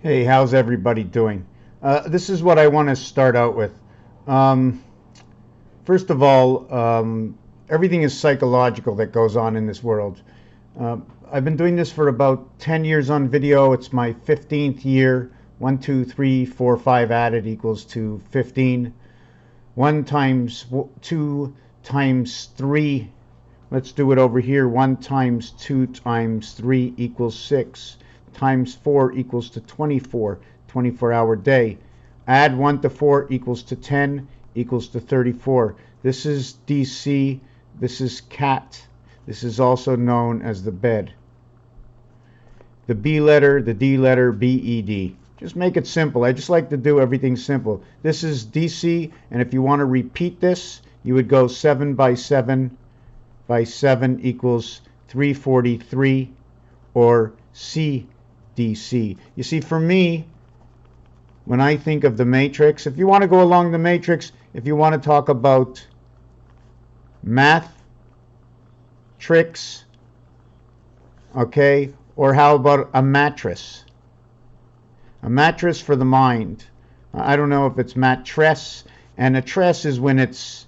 Hey, how's everybody doing? This is what I want to start out with. Um, First of all, everything is psychological that goes on in this world. I've been doing this for about 10 years on video. It's my 15th year. 1, 2, 3, 4, 5 added equals to 15. 1 times 2 times 3. Let's do it over here. 1 times 2 times 3 equals 6. Times 4 equals to 24. 24-hour day. Add 1 to 4 equals to 10 equals to 34. This is DC. This is cat. This is also known as the bed. The B letter, the D letter, BED. Just make it simple. I just like to do everything simple. This is DC, and if you want to repeat this, you would go 7 by 7 by 7 equals 343, or CDC. You see, for me, when I think of the matrix, if you want to go along the matrix, if you want to talk about math tricks, okay, or how about a mattress? A mattress for the mind. I don't know if it's mattress, and a tress is when it's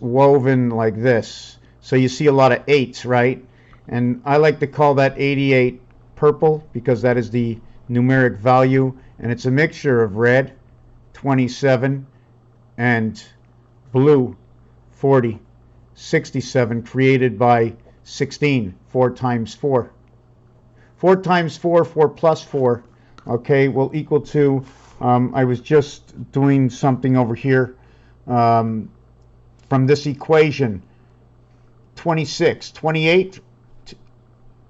woven like this. So you see a lot of 8s, right? And I like to call that 88 purple because that is the numeric value, and it's a mixture of red 27 and blue 40, 67, created by 16. 4 times 4. 4 times 4, 4 plus 4, okay, will equal to, I was just doing something over here from this equation, 26. 28,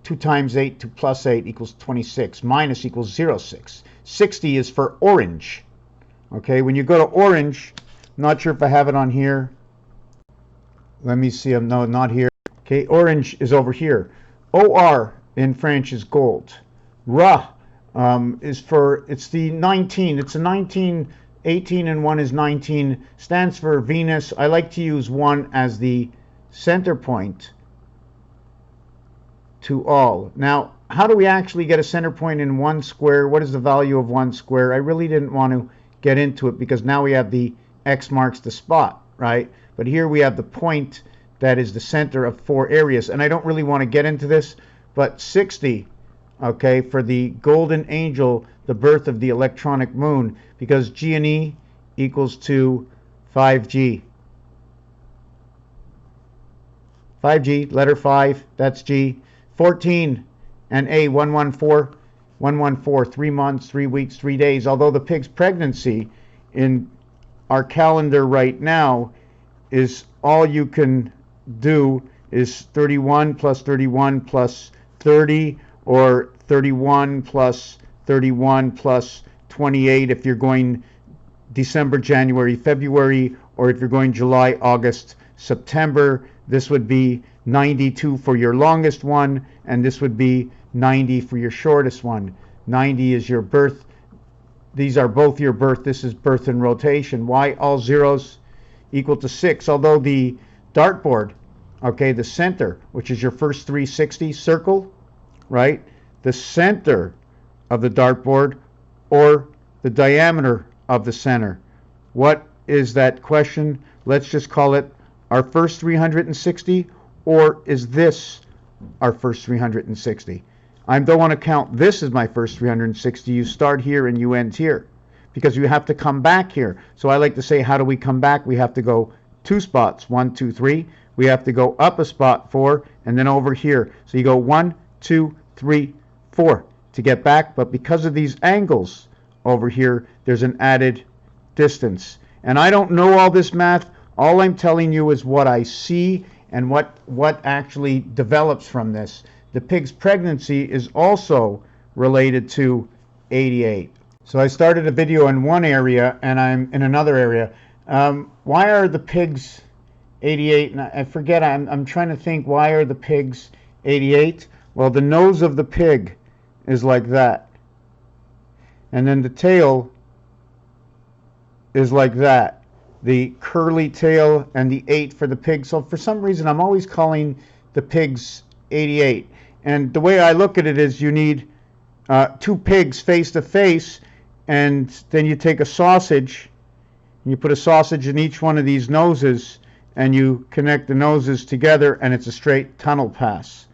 2 times 8, 2 plus 8 equals 26. Minus equals 0.6. 60 is for orange. Okay, when you go to orange, I'm not sure if I have it on here. Let me see. No, not here. Okay, orange is over here. OR in French is gold. Ra is for, it's the 19. It's a 19, 18 and 1 is 19. Stands for Venus. I like to use 1 as the center point to all. Now, how do we actually get a center point in 1 square? What is the value of 1 square? I really didn't want to get into it because now we have the X marks the spot, right? But here we have the point that is the center of 4 areas. And I don't really want to get into this, but 60, okay, for the golden angel, the birth of the electronic moon, because G and E equals to 5G. 5G, letter 5, that's G. 14 and A, 114, 114, 3 months, 3 weeks, 3 days. Although the pig's pregnancy in our calendar right now is all you can do is 31 plus 31 plus 30, or 31 plus 31 plus 28 if you're going December, January, February, or if you're going July, August, September. This would be 92 for your longest one, and this would be 90 for your shortest one. 90 is your birth. These are both your birth. This is birth and rotation. Why all zeros equal to 6? Although the dartboard, okay, the center, which is your first 360 circle, right? The center of the dartboard, or the diameter of the center. What is that question? Let's just call it our first 360, or is this our first 360? I don't want to count this as my first 360. You start here and you end here because you have to come back here. So I like to say, how do we come back? We have to go 2 spots, 1, 2, 3. We have to go up a spot, 4, and then over here. So you go 1, 2, 3, 4 to get back. But because of these angles over here, there's an added distance. And I don't know all this math. All I'm telling you is what I see and what actually develops from this. The pig's pregnancy is also related to 88. So I started a video in one area and I'm in another area. Why are the pigs 88? And I forget, I'm trying to think, why are the pigs 88? Well, the nose of the pig is like that. And then the tail is like that. The curly tail and the 8 for the pig. So for some reason, I'm always calling the pigs 88. And the way I look at it is you need two pigs face to face, and then you take a sausage and you put a sausage in each one of these noses, and you connect the noses together, and it's a straight tunnel pass.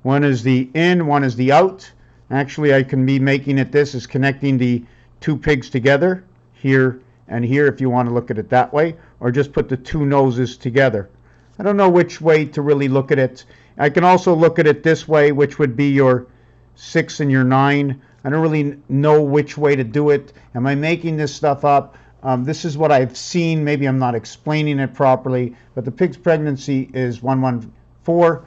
One is the in, one is the out. Actually, I can be making it this is connecting the two pigs together here and here, if you want to look at it that way, or just put the two noses together. I don't know which way to really look at it. I can also look at it this way, which would be your 6 and your 9. I don't really know which way to do it. Am I making this stuff up? This is what I've seen. Maybe I'm not explaining it properly, but the pig's pregnancy is 114,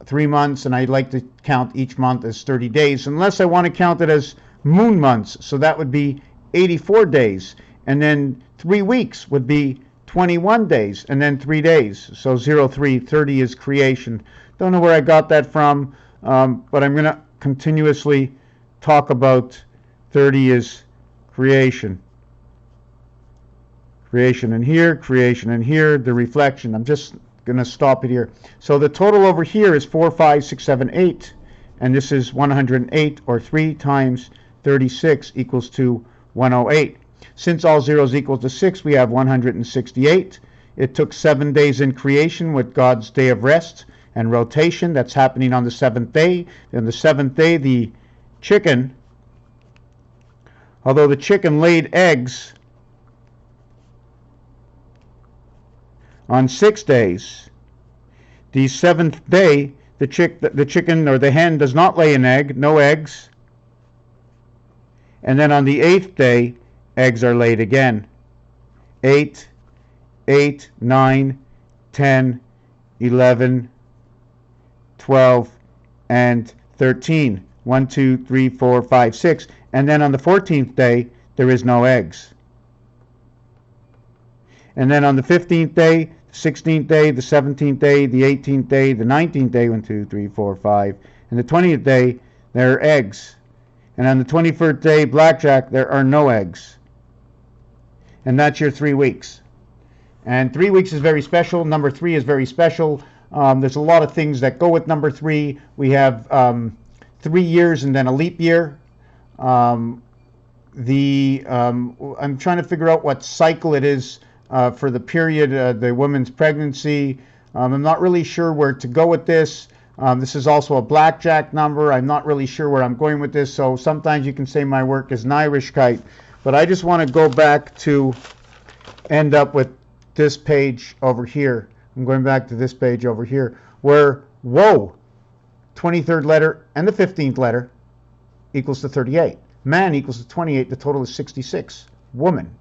3 months, and I like to count each month as 30 days, unless I want to count it as moon months. So that would be 84 days, and then 3 weeks would be 21 days, and then 3 days. So 0, 3, 30 is creation. Don't know where I got that from, but I'm going to continuously talk about 30 is creation. Creation in here, the reflection. I'm just going to stop it here. So the total over here is 4, 5, 6, 7, 8, and this is 108, or 3 times 36 equals to 108. Since all zeros equal to 6, we have 168. It took 7 days in creation with God's day of rest and rotation. That's happening on the 7th day. And the 7th day, the chicken, although the chicken laid eggs on 6 days, the 7th day, the chicken or the hen does not lay an egg, no eggs. And then on the 8th day, eggs are laid again. 8, 8, 9, 10, 11, 12, and 13. 1, 2, 3, 4, 5, 6. And then on the 14th day, there is no eggs. And then on the 15th day, the 16th day, the 17th day, the 18th day, the 19th day, 1, 2, 3, 4, 5, and the 20th day, there are eggs. And on the 21st day, blackjack, there are no eggs. And that's your 3 weeks. And 3 weeks is very special. Number 3 is very special. There's a lot of things that go with number 3. We have 3 years and then a leap year. I'm trying to figure out what cycle it is for the period, the woman's pregnancy. I'm not really sure where to go with this. This is also a blackjack number. I'm not really sure where I'm going with this, so sometimes you can say my work is Nyrishkeit. But I just want to go back to end up with this page over here. I'm going back to this page over here, where whoa, 23rd letter and the 15th letter equals to 38. Man equals to 28. The total is 66. Woman.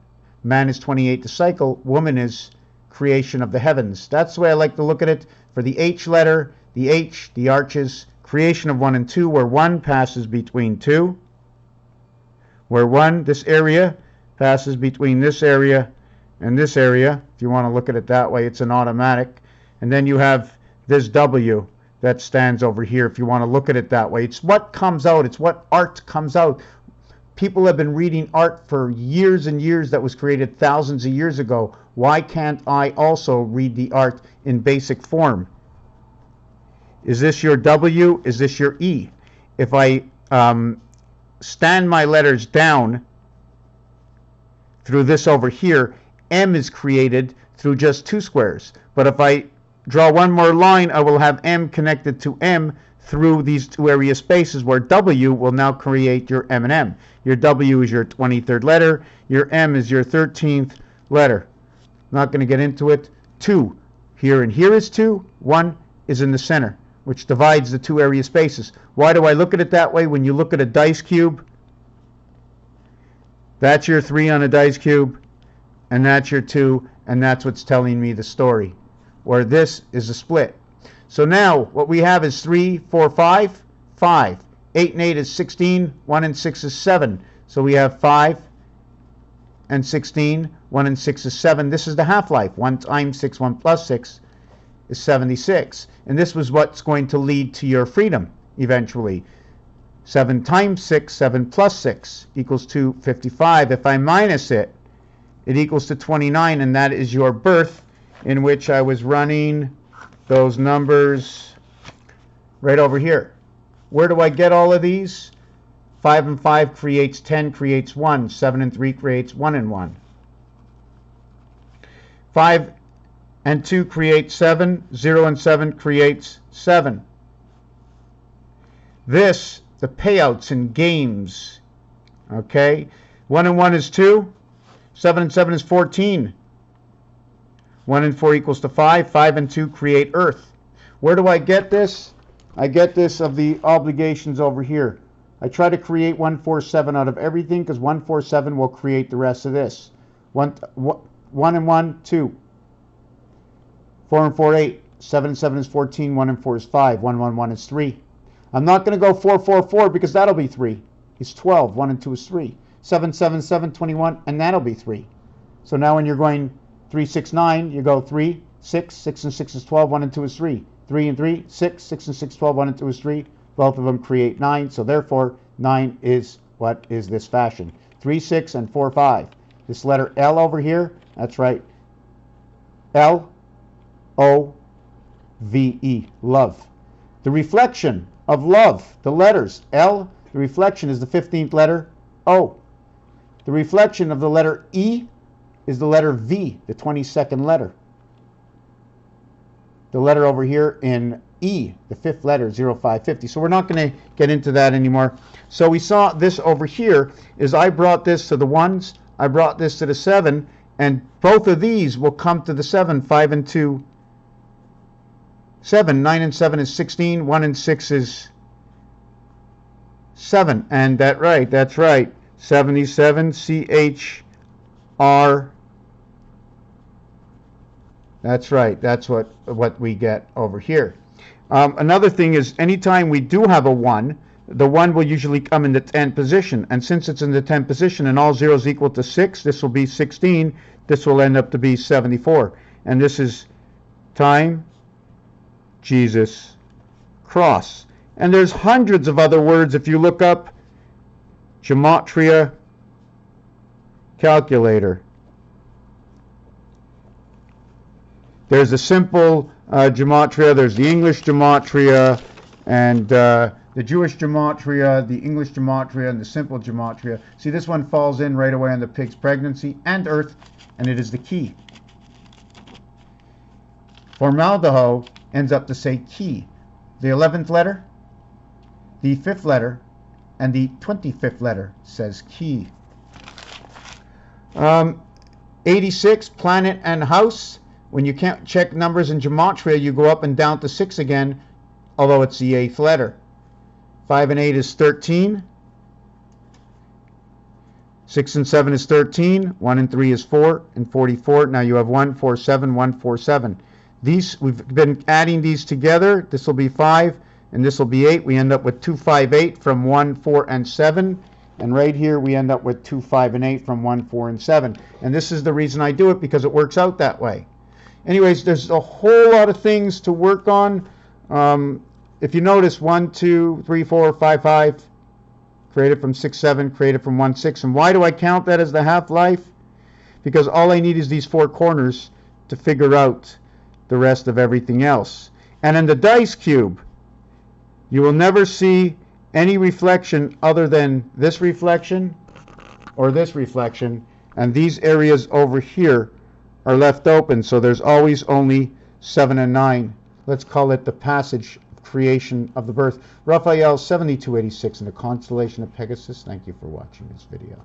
Man is 28 to cycle. Woman is creation of the heavens. That's the way I like to look at it. For the H letter, the H, the arches, creation of 1 and 2, where 1 passes between 2. Where 1, this area, passes between this area and this area. If you want to look at it that way, it's an automatic. And then you have this W that stands over here, if you want to look at it that way. It's what comes out. It's what art comes out. People have been reading art for years and years that was created thousands of years ago. Why can't I also read the art in basic form? Is this your W? Is this your E? If I stand my letters down through this over here, M is created through just 2 squares. But if I draw one more line, I will have M connected to M through these 2 area spaces, where W will now create your M and M. Your W is your 23rd letter. Your M is your 13th letter. Not going to get into it. 2 here and here is 2. 1 is in the center, which divides the 2 area spaces. Why do I look at it that way? When you look at a dice cube, that's your 3 on a dice cube, and that's your 2, and that's what's telling me the story, where this is a split. So now what we have is 3, 4, 5, 5. 8 and 8 is 16, 1 and 6 is 7. So we have 5 and 16, 1 and 6 is 7. This is the half-life. 1 times 6, 1 plus 6 is 76. And this was what's going to lead to your freedom eventually. 7 times 6, 7 plus 6 equals to 55. If I minus it, it equals to 29, and that is your birth, in which I was running those numbers right over here. Where do I get all of these? 5 and 5 creates 10, creates 1. 7 and 3 creates 1 and 1. 5 and 2 creates 7. 0 and 7 creates 7. This, the payouts in games, okay? 1 and 1 is 2. 7 and 7 is 14. 1 and 4 equals to 5. 5 and 2 create Earth. Where do I get this? I get this of the obligations over here. I try to create 147 out of everything because 147 will create the rest of this. 1 and 1, 2. 4 and 4, 8. 7 and 7 is 14. 1 and 4 is 5. 1, 1, 1 is 3. I'm not going to go 4, 4, 4 because that'll be 3. It's 12. 1 and 2 is 3. 7, 7, 7, 21, and that'll be 3. So now when you're going 3, 6, 9, you go 3, 6, 6 and 6 is 12, 1 and 2 is 3. 3 and 3, 6, 6 and 6, 12, 1 and 2 is 3. Both of them create 9, so therefore 9 is what is this fashion. 3, 6, and 4, 5. This letter L over here, that's right. L-O-V-E, love. The reflection of love, the letters L, the reflection is the 15th letter O. The reflection of the letter E is the letter V, the 22nd letter. The letter over here in E, the 5th letter, 0550. So we're not going to get into that anymore. So we saw this over here is I brought this to the 1s, I brought this to the 7, and both of these will come to the 7, 5 and 2, 7. 9 and 7 is 16, 1 and 6 is 7. And that's right. 77, CHR. That's right. That's what we get over here. Another thing is anytime we do have a 1, the 1 will usually come in the 10th position. And since it's in the 10th position and all zeros equal to 6, this will be 16. This will end up to be 74. And this is time, Jesus, cross. And there's hundreds of other words if you look up gematria calculator. There's a simple gematria, there's the English gematria, and the Jewish gematria, the English gematria, and the simple gematria. See, this one falls in right away on the pig's pregnancy and Earth, and it is the key. Formaldehyde ends up to say key. The 11th letter, the 5th letter, and the 25th letter says key. 86, planet and house. When you can't check numbers in gematria, you go up and down to 6 again, although it's the 8th letter. 5 and 8 is 13. 6 and 7 is 13. 1 and 3 is 4 and 44. Now you have 1, 4, 7, 1, 4, 7. These, we've been adding these together. This will be 5 and this will be 8. We end up with 2, 5, 8 from 1, 4, and 7. And right here we end up with 2, 5, and 8 from 1, 4, and 7. And this is the reason I do it, because it works out that way. Anyways, there's a whole lot of things to work on. If you notice, 1, 2, 3, 4, 5, 5, created from 6, 7, created from 1, 6. And why do I count that as the half-life? Because all I need is these 4 corners to figure out the rest of everything else. And in the dice cube, you will never see any reflection other than this reflection or this reflection, and these areas over here are left open, so there's always only 7 and 9. Let's call it the passage of creation of the birth. Raphael 7286 in the constellation of Pegasus. Thank you for watching this video.